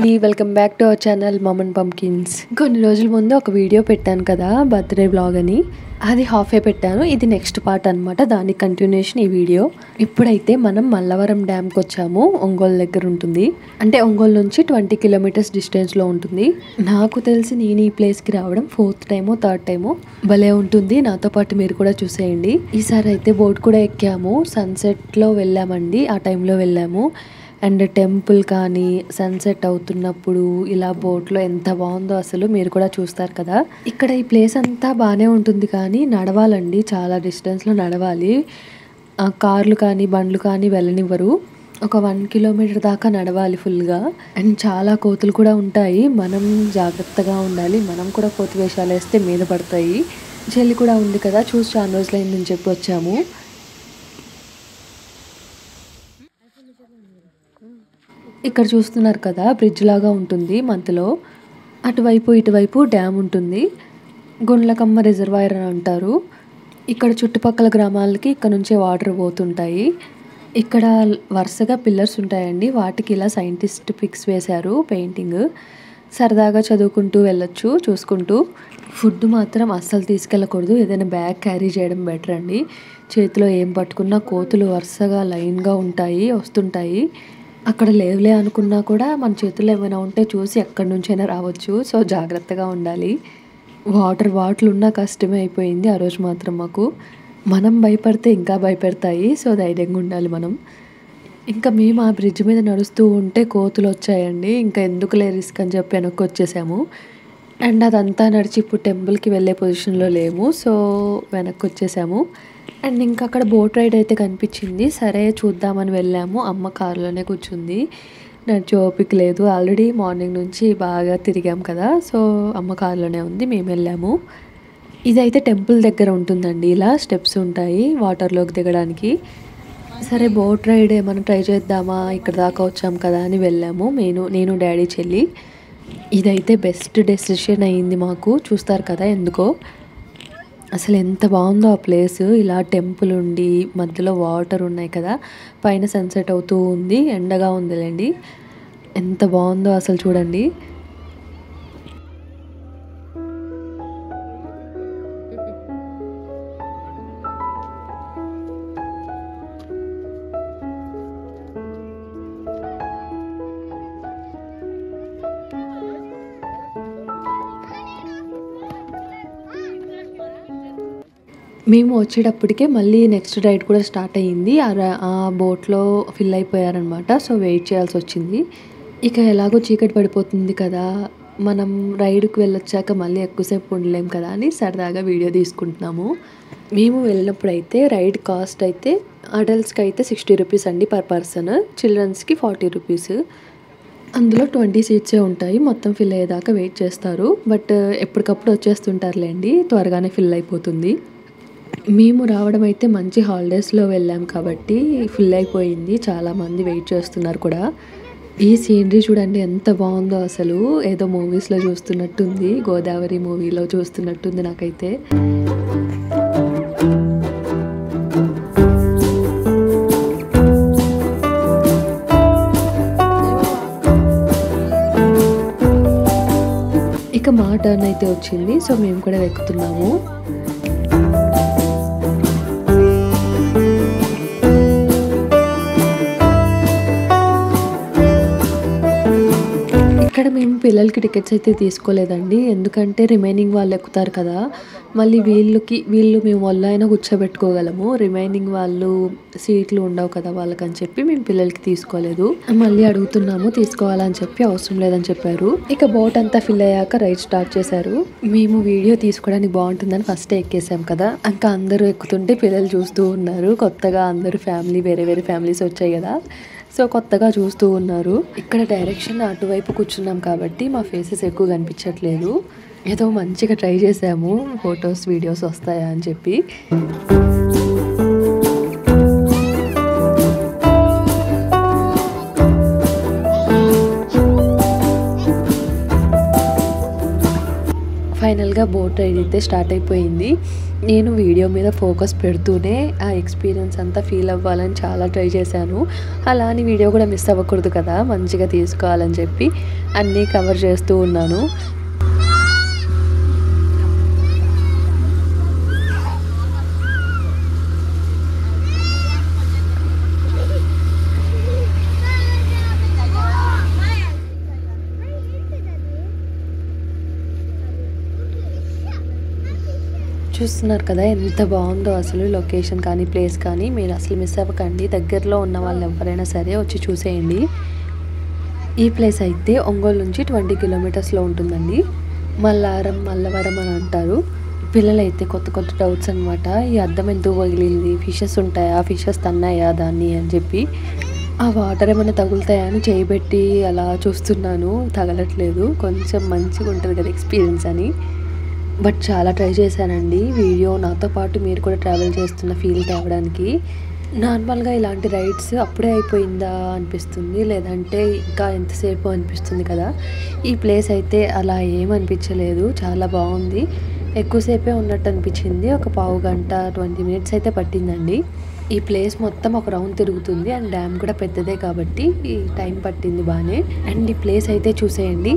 అండి, welcome back to our channel mum and pumpkins. కొన్ని రోజుల ముందు ఒక వీడియో పెట్టాను కదా, బర్త్డే వ్లాగ్ అని. అది హాఫే పెట్టాను, ఇది నెక్స్ట్ పార్ట్ అనమాట. దాని కంటిన్యూషన్ ఈ వీడియో. ఇప్పుడైతే మనం మల్లవరం డ్యామ్కి వచ్చాము. ఒంగోలు దగ్గర ఉంటుంది, అంటే ఒంగోలు నుంచి 20 కిలోమీటర్స్ డిస్టెన్స్లో ఉంటుంది. నాకు తెలిసి నేను ఈ ప్లేస్కి రావడం 4th టైమో 3rd టైమో. భలే ఉంటుంది, నాతో పాటు మీరు కూడా చూసేయండి. ఈసారి అయితే బోట్ కూడా ఎక్కాము. సన్సెట్లో వెళ్ళామండి, ఆ టైంలో వెళ్ళాము. అండ్ టెంపుల్ కానీ సన్సెట్ అవుతున్నప్పుడు ఇలా బోట్లో ఎంత బాగుందో అసలు మీరు కూడా చూస్తారు కదా. ఇక్కడ ఈ ప్లేస్ అంతా బాగానే ఉంటుంది, కానీ నడవాలండి, చాలా డిస్టెన్స్లో నడవాలి. కార్లు కానీ బండ్లు కానీ వెళ్ళనివ్వరు. ఒక 1 కిలోమీటర్ దాకా నడవాలి ఫుల్గా. అండ్ చాలా కోతులు కూడా ఉంటాయి, మనం జాగ్రత్తగా ఉండాలి. మనం కూడా కోతి వేషాలు వేస్తే మీద పడతాయి. చెల్లి కూడా ఉంది కదా, చూసి చాలా రోజులైందని చెప్పి వచ్చాము. ఇక్కడ చూస్తున్నారు కదా, బ్రిడ్జ్ లాగా ఉంటుంది మధ్యలో. అటువైపు ఇటువైపు డ్యామ్ ఉంటుంది. గుండ్లకమ్మ రిజర్వాయర్ అని అంటారు. ఇక్కడ చుట్టుపక్కల గ్రామాలకి ఇక్కడ నుంచే వాటర్ పోతుంటాయి. ఇక్కడ వరుసగా పిల్లర్స్ ఉంటాయండి, వాటికి ఇలా సైంటిస్ట్ పిక్స్ వేశారు పెయింటింగ్. సరదాగా చదువుకుంటూ వెళ్ళొచ్చు చూసుకుంటూ. ఫుడ్ మాత్రం అస్సలు తీసుకెళ్ళకూడదు, ఏదైనా బ్యాగ్ క్యారీ చేయడం బెటర్ అండి. చేతిలో ఏం పట్టుకున్నా కోతులు వరుసగా లైన్గా ఉంటాయి, వస్తుంటాయి. అక్కడ లేవులే అనుకున్నా కూడా మన చేతుల్లో ఏమైనా ఉంటే చూసి ఎక్కడి నుంచైనా రావచ్చు. సో జాగ్రత్తగా ఉండాలి. వాటర్ ఉన్నా కష్టమే అయిపోయింది ఆ రోజు మాత్రం మాకు. మనం భయపడితే ఇంకా భయపెడతాయి, సో ధైర్యంగా ఉండాలి మనం. ఇంకా మేము ఆ బ్రిడ్జ్ మీద నడుస్తూ ఉంటే కోతులు వచ్చాయండి. ఇంకా ఎందుకులే రిస్క్ అని చెప్పి వెనక్కి వచ్చేసాము. అండ్ అదంతా నడిచి ఇప్పుడు టెంపుల్కి వెళ్ళే పొజిషన్లో లేము, సో వెనక్కి వచ్చేసాము. అండ్ ఇంకా అక్కడ బోట్ రైడ్ అయితే కనిపించింది, సరే చూద్దామని వెళ్ళాము. అమ్మ కారులోనే కూర్చుంది, నడిచి ఓపిక లేదు. ఆల్రెడీ మార్నింగ్ నుంచి బాగా తిరిగాం కదా, సో అమ్మ కారులోనే ఉంది, మేము వెళ్ళాము. ఇదైతే టెంపుల్ దగ్గర ఉంటుందండి, ఇలా స్టెప్స్ ఉంటాయి వాటర్లోకి దిగడానికి. సరే బోట్ రైడ్ ఏమైనా ట్రై చేద్దామా, ఇక్కడ దాకా వచ్చాం కదా అని వెళ్ళాము. నేను డాడీ చెల్లి. ఇదైతే బెస్ట్ డెసిషన్ అయ్యింది మాకు. చూస్తారు కదా ఎందుకో. అసలు ఎంత బాగుందో ఆ ప్లేస్. ఇలా టెంపుల్ ఉండి మధ్యలో వాటర్ ఉన్నాయి కదా, పైన సన్సెట్ అవుతూ ఉంది, ఎండగా ఉందిలేండి. ఎంత బాగుందో అసలు చూడండి. మేము వచ్చేటప్పటికే మళ్ళీ నెక్స్ట్ రైడ్ కూడా స్టార్ట్ అయ్యింది. ఆ బోట్లో ఫిల్ అయిపోయారనమాట, సో వెయిట్ చేయాల్సి వచ్చింది. ఇక ఎలాగో చీకటి పడిపోతుంది కదా, మనం రైడ్కి వెళ్ళొచ్చాక మళ్ళీ ఎక్కువసేపు ఉండలేం కదా అని సరదాగా వీడియో తీసుకుంటున్నాము. మేము వెళ్ళినప్పుడు అయితే రైడ్ కాస్ట్ అయితే అడల్ట్స్కి అయితే 60 రూపీస్ అండి పర్ పర్సన్, చిల్డ్రన్స్కి 40 రూపీస్. అందులో 20 సీట్సే ఉంటాయి. మొత్తం ఫిల్ అయ్యేదాకా వెయిట్ చేస్తారు, బట్ ఎప్పటికప్పుడు వచ్చేస్తుంటారులేండి, త్వరగానే ఫిల్ అయిపోతుంది. మేము రావడం అయితే మంచి హాలిడేస్లో వెళ్ళాం కాబట్టి ఫుల్ అయిపోయింది, చాలామంది వెయిట్ చేస్తున్నారు కూడా. ఈ సీనరీ చూడండి ఎంత బాగుందో అసలు, ఏదో మూవీస్లో చూస్తున్నట్టుంది, గోదావరి మూవీలో చూస్తున్నట్టుంది నాకైతే. ఇక మా టర్న్ అయితే వచ్చింది, సో మేము కూడా ఎక్కుతున్నాము. ఇక్కడ మేము పిల్లలకి టికెట్స్ అయితే తీసుకోలేదండి, ఎందుకంటే రిమైనింగ్ వాళ్ళు ఎక్కుతారు కదా, మళ్ళీ వీళ్ళు మేము వల్ల అయినా కూర్చోబెట్టుకోగలము, రిమైనింగ్ వాళ్ళు సీట్లు ఉండవు కదా వాళ్ళకని చెప్పి మేము పిల్లలకి తీసుకోలేదు. మళ్ళీ అడుగుతున్నాము తీసుకోవాలని చెప్పి, అవసరం లేదని చెప్పారు. ఇక బోట్ అంతా ఫిల్ అయ్యాక రైడ్ స్టార్ట్ చేశారు. మేము వీడియో తీసుకోవడానికి బాగుంటుందని ఫస్టే ఎక్కేసాం కదా, ఇంకా అందరూ ఎక్కుతుంటే పిల్లలు చూస్తూ ఉన్నారు. కొత్తగా అందరూ వేరే వేరే ఫ్యామిలీస్ వచ్చాయి కదా, సో కొత్తగా చూస్తూ ఉన్నారు. ఇక్కడ డైరెక్షన్ అటువైపు కూర్చున్నాం కాబట్టి మా ఫేసెస్ ఎక్కువ కనిపించట్లేదు. ఏదో మంచిగా ట్రై చేసాము, ఫొటోస్ వీడియోస్ వస్తాయా అని చెప్పి. ఫైనల్గా బోట్ రైడ్ అయితే స్టార్ట్ అయిపోయింది. నేను వీడియో మీద ఫోకస్ పెడుతూనే ఆ ఎక్స్పీరియన్స్ అంతా ఫీల్ అవ్వాలని చాలా ట్రై చేశాను. అలా అని వీడియో కూడా మిస్ అవ్వకూడదు కదా, మంచిగా తీసుకోవాలని చెప్పి అన్నీ కవర్ చేస్తూ ఉన్నాను. చూస్తున్నారు కదా ఎంత బాగుందో అసలు లొకేషన్ కానీ ప్లేస్ కానీ. మీరు అసలు మిస్ అవ్వకండి. దగ్గరలో ఉన్న వాళ్ళు ఎవరైనా సరే వచ్చి చూసేయండి. ఈ ప్లేస్ అయితే ఒంగోలు నుంచి 20 కిలోమీటర్స్లో ఉంటుందండి. మల్లవరం అని అంటారు. పిల్లలైతే కొత్త కొత్త డౌట్స్ అనమాట. ఈ అద్దం ఎందుకు పగిలింది, ఫిషెస్ ఉంటాయా, ఫిషెస్ తన్నాయా దాన్ని అని చెప్పి. ఆ వాటర్ ఏమైనా తగులుతాయా అని చేయబెట్టి అలా చూస్తున్నాను, తగలట్లేదు. కొంచెం మంచిగా ఉంటుంది కదా ఎక్స్పీరియన్స్ అని. బట్ చాలా ట్రై చేశానండి వీడియో నాతో పాటు మీరు కూడా ట్రావెల్ చేస్తున్న ఫీల్ తేవడానికి. నార్మల్గా ఇలాంటి రైడ్స్ అప్పుడే అయిపోయిందా అనిపిస్తుంది, లేదంటే ఇంకా ఎంతసేపు అనిపిస్తుంది కదా. ఈ ప్లేస్ అయితే అలా ఏమనిపించలేదు, చాలా బాగుంది. ఎక్కువసేపే ఉన్నట్టు అనిపించింది. ఒక పావు గంట 20 మినిట్స్ అయితే పట్టిందండి. ఈ ప్లేస్ మొత్తం ఒక రౌండ్ తిరుగుతుంది. అండ్ డ్యామ్ కూడా పెద్దదే కాబట్టి ఈ టైం పట్టింది బాగానే. అండ్ ఈ ప్లేస్ అయితే చూసేయండి.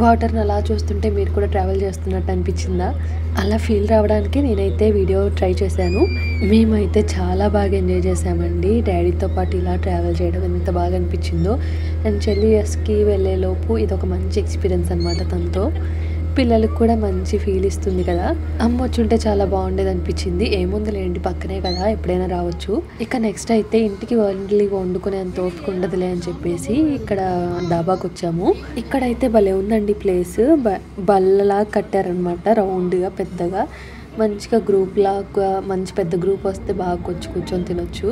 వాటర్ని అలా చూస్తుంటే మీరు కూడా ట్రావెల్ చేస్తున్నట్టు అనిపించిందా? అలా ఫీల్ రావడానికి నేనైతే వీడియో ట్రై చేశాను. మేమైతే చాలా బాగా ఎంజాయ్ చేసామండి. డాడీతో పాటు ఇలా ట్రావెల్ చేయడం ఎంత బాగా అనిపించిందో. అండ్ చెల్లియస్కి వెళ్ళేలోపు ఇది ఒక మంచి ఎక్స్పీరియన్స్ అనమాట. తనతో పిల్లలకు కూడా మంచి ఫీల్ ఇస్తుంది కదా. అమ్మ వచ్చుంటే చాలా బాగుండేది అనిపించింది. ఏముందిలేండి, పక్కనే కదా, ఎప్పుడైనా రావచ్చు. ఇక నెక్స్ట్ అయితే ఇంటికి వండుకునే అంత ఓపిక ఉండదులే అని చెప్పేసి ఇక్కడ డాబాకి వచ్చాము. ఇక్కడైతే భలే ఉందండి ప్లేస్. బల్లలా కట్టారనమాట, రౌండ్గా పెద్దగా. మంచిగా గ్రూప్ లాగా మంచి పెద్ద గ్రూప్ వస్తే బాగా కూర్చొని తినొచ్చు.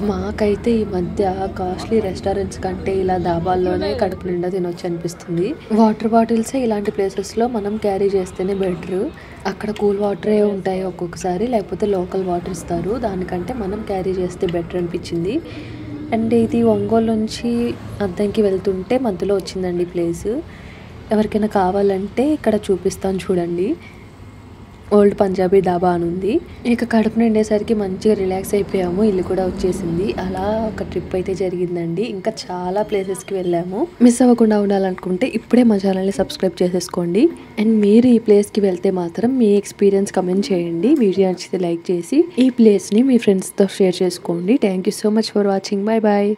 మాకైతే ఈ మధ్య కాస్ట్లీ రెస్టారెంట్స్ కంటే ఇలా డాబాల్లోనే కడుపు నిండా తినొచ్చు అనిపిస్తుంది. వాటర్ బాటిల్సే ఇలాంటి ప్లేసెస్లో మనం క్యారీ చేస్తేనే బెటర్. అక్కడ కూల్ వాటరే ఉంటాయి ఒక్కొక్కసారి, లేకపోతే లోకల్ వాటర్ ఇస్తారు. దానికంటే మనం క్యారీ చేస్తే బెటర్ అనిపించింది. అండ్ ఇది ఒంగోలు నుంచి అద్దంకి వెళ్తుంటే మధ్యలో వచ్చిందండి ప్లేస్. ఎవరికైనా కావాలంటే ఇక్కడ చూపిస్తాను చూడండి. ఓల్డ్ పంజాబీ డాబా అని ఉంది. ఇక కడుపు నిండేసరికి మంచిగా రిలాక్స్ అయిపోయాము. ఇల్లు కూడా వచ్చేసింది. అలా ఒక ట్రిప్ అయితే జరిగిందండి. ఇంకా చాలా ప్లేసెస్కి వెళ్ళాము. మిస్ అవ్వకుండా ఉండాలనుకుంటే ఇప్పుడే మా ఛానల్ని సబ్స్క్రైబ్ చేసేసుకోండి. అండ్ మీరు ఈ ప్లేస్కి వెళ్తే మాత్రం మీ ఎక్స్పీరియన్స్ కమెంట్ చేయండి. వీడియో నచ్చితే లైక్ చేసి ఈ ప్లేస్ని మీ ఫ్రెండ్స్తో షేర్ చేసుకోండి. Thank you so much for watching. Bye bye.